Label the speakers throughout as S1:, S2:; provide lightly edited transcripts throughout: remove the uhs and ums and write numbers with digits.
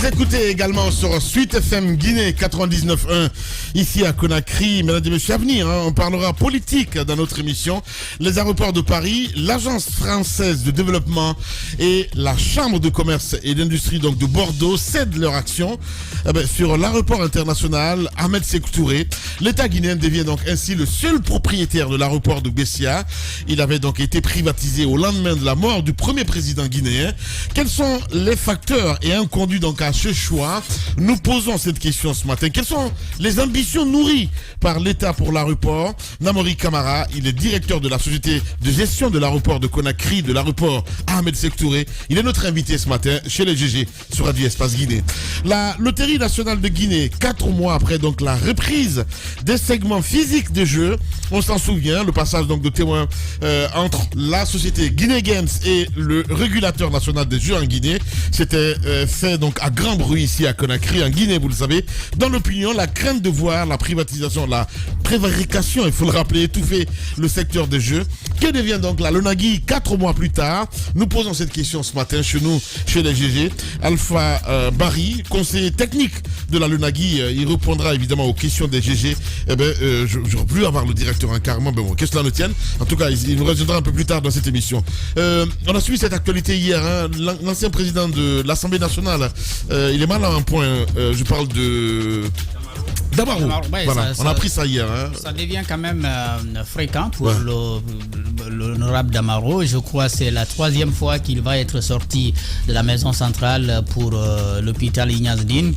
S1: Vous écoutez également sur Suite FM Guinée 99.1 ici à Conakry. Mesdames et messieurs, à venir, on parlera politique dans notre émission. Les aéroports de Paris, l'Agence française de développement et la Chambre de commerce et d'industrie donc de Bordeaux cèdent leur action sur l'aéroport international Ahmed Sékou Touré. L'État guinéen devient donc ainsi le seul propriétaire de l'aéroport de Bessia. Il avait donc été privatisé au lendemain de la mort du premier président guinéen. Quels sont les facteurs et un conduit donc à ce choix? Nous posons cette question ce matin. Quelles sont les ambitions nourries par l'État pour l'aéroport? Namori Kamara, il est directeur de la société de gestion de l'aéroport de Conakry, de l'aéroport Ahmed Sékou Touré. Il est notre invité ce matin chez les GG sur Radio Espace Guinée. La Loterie nationale de Guinée, 4 mois après donc la reprise des segments physiques des jeux, on s'en souvient, le passage donc de témoin entre la société Guinée Games et le régulateur national des jeux en Guinée, c'était fait donc à grand bruit ici à Conakry, en Guinée, vous le savez. Dans l'opinion, la crainte de voir la privatisation, la prévarication, il faut le rappeler, étouffer le secteur des jeux. Que devient donc la Lonagui 4 mois plus tard? Nous posons cette question ce matin chez nous, chez les GG. Alpha Barry, conseiller technique de la Lonagui, il répondra évidemment aux questions des GG. Je ne veux plus avoir le directeur en carrément, mais bon, que cela ne tienne. En tout cas, il nous reviendra un peu plus tard dans cette émission. On a suivi cette actualité hier. L'ancien président de l'Assemblée nationale, il est mal à un point. Je parle de Damaro.
S2: Ouais,
S1: voilà, on a appris ça hier.
S2: Ça devient quand même fréquent pour l'honorable Damaro. Je crois que c'est la 3e fois qu'il va être sorti de la maison centrale pour l'hôpital Ignace Dine.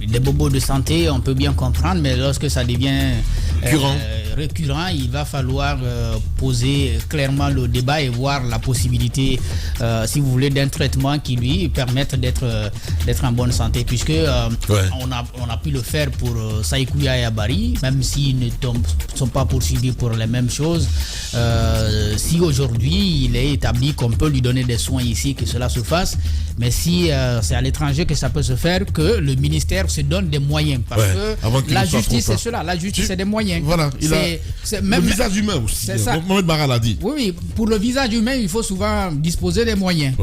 S2: Des bobos de santé, on peut bien comprendre, mais lorsque ça devient récurrent, il va falloir poser clairement le débat et voir la possibilité, si vous voulez, d'un traitement qui lui permette d'être en bonne santé, puisque on a pu le faire pour Saïkouya et Abari, même s'ils ne sont pas poursuivis pour les mêmes choses. Si aujourd'hui il est établi qu'on peut lui donner des soins ici, que cela se fasse, mais si c'est à l'étranger que ça peut se faire, que le ministère se donne des moyens, parce que la justice c'est cela, la justice c'est des moyens.
S1: Voilà, le visage humain aussi.
S2: C'est ça.
S1: Mohamed Barra l'a dit.
S2: Oui, pour le visage humain, il faut souvent disposer des moyens.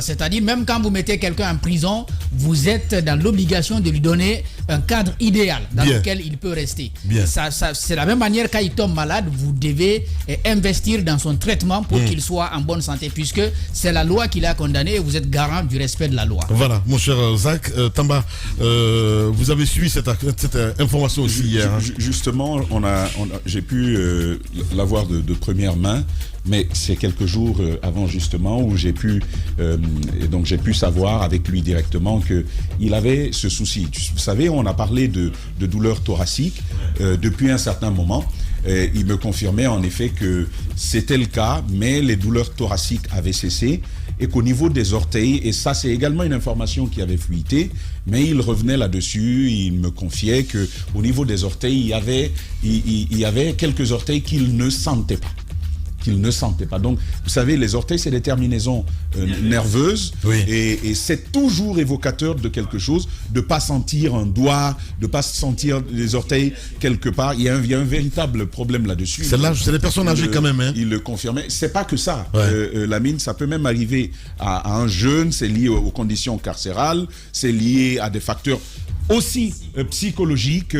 S2: C'est-à-dire, même quand vous mettez quelqu'un en prison, vous êtes dans l'obligation de lui donner un cadre idéal dans lequel il peut rester. C'est la même manière, quand il tombe malade, vous devez investir dans son traitement pour qu'il soit en bonne santé, puisque c'est la loi qui l'a condamné et vous êtes garant du respect de la loi. Voilà,
S1: mon cher Zach. Tamba, vous avez suivi cette information aussi hier.
S3: Justement, j'ai pu l'avoir de première main, mais c'est quelques jours avant justement où j'ai pu savoir avec lui directement qu'il avait ce souci. Vous savez, on a parlé de douleurs thoraciques depuis un certain moment. Il me confirmait en effet que c'était le cas, mais les douleurs thoraciques avaient cessé et qu'au niveau des orteils, et ça c'est également une information qui avait fuité, mais il revenait là-dessus, il me confiait qu'au niveau des orteils, il y avait quelques orteils qu'il ne sentait pas. Donc, vous savez, les orteils, c'est des terminaisons nerveuses, et c'est toujours évocateur de quelque chose, de ne pas sentir un doigt, de ne pas sentir les orteils quelque part. Il y a un véritable problème là-dessus.
S1: C'est les personnes âgées quand même.
S3: Il le confirmait. C'est pas que ça. Lamine, ça peut même arriver à un jeune, c'est lié aux conditions carcérales, c'est lié à des facteurs aussi psychologique,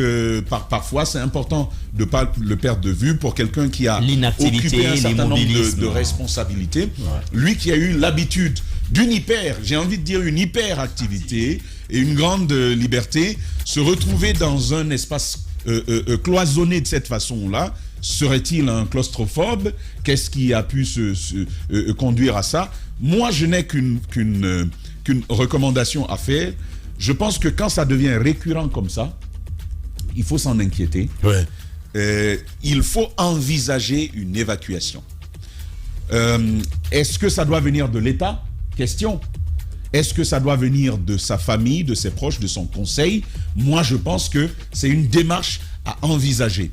S3: parfois c'est important de ne pas le perdre de vue pour quelqu'un qui a occupé un certain nombre de responsabilités. Lui qui a eu l'habitude d'une une hyperactivité et une grande liberté, se retrouver dans un espace cloisonné de cette façon-là, serait-il un claustrophobe? Qu'est-ce qui a pu conduire à ça? Moi, je n'ai qu'une recommandation à faire. Je pense que quand ça devient récurrent comme ça, il faut s'en inquiéter. Il faut envisager une évacuation. Est-ce que ça doit venir de l'État? Question. Est-ce que ça doit venir de sa famille, de ses proches, de son conseil? Moi, je pense que c'est une démarche à envisager.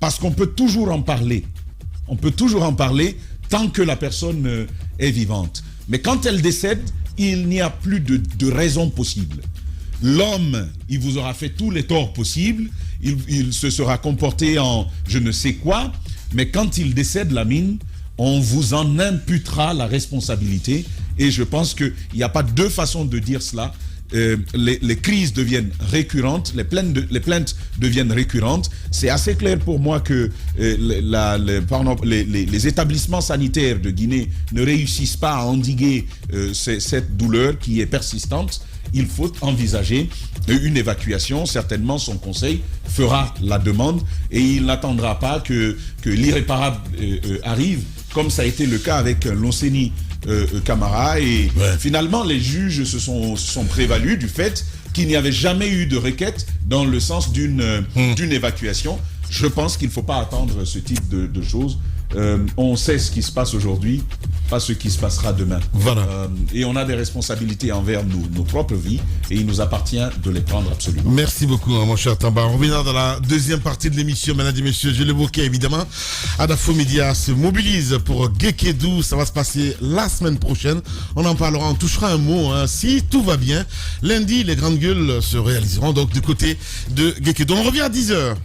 S3: Parce qu'on peut toujours en parler. On peut toujours en parler tant que la personne est vivante. Mais quand elle décède, il n'y a plus de raison possible. L'homme, il vous aura fait tous les torts possibles, il se sera comporté en je ne sais quoi, mais quand il décède, Lamine, on vous en imputera la responsabilité Et je pense qu'il n'y a pas deux façons de dire cela. Les crises deviennent récurrentes, les plaintes deviennent récurrentes. C'est assez clair pour moi que les établissements sanitaires de Guinée ne réussissent pas à endiguer cette douleur qui est persistante. Il faut envisager une évacuation. Certainement, son conseil fera la demande et il n'attendra pas que l'irréparable arrive, comme ça a été le cas avec l'Onseni Camara. Et finalement, les juges se sont prévalus du fait qu'il n'y avait jamais eu de requête dans le sens d'une évacuation. Je pense qu'il ne faut pas attendre ce type de choses. On sait ce qui se passe aujourd'hui, pas ce qui se passera demain.
S1: Voilà.
S3: Et on a des responsabilités envers nos propres vies et il nous appartient de les prendre absolument.
S1: Merci beaucoup, mon cher Tamba. On revient dans la deuxième partie de l'émission, mesdames et messieurs. Je l'évoquais évidemment. Adafo Média se mobilise pour Gekedou. Ça va se passer la semaine prochaine. On en parlera, on touchera un mot. Si tout va bien, lundi, les grandes gueules se réaliseront donc du côté de Gekedou. On revient à 10h.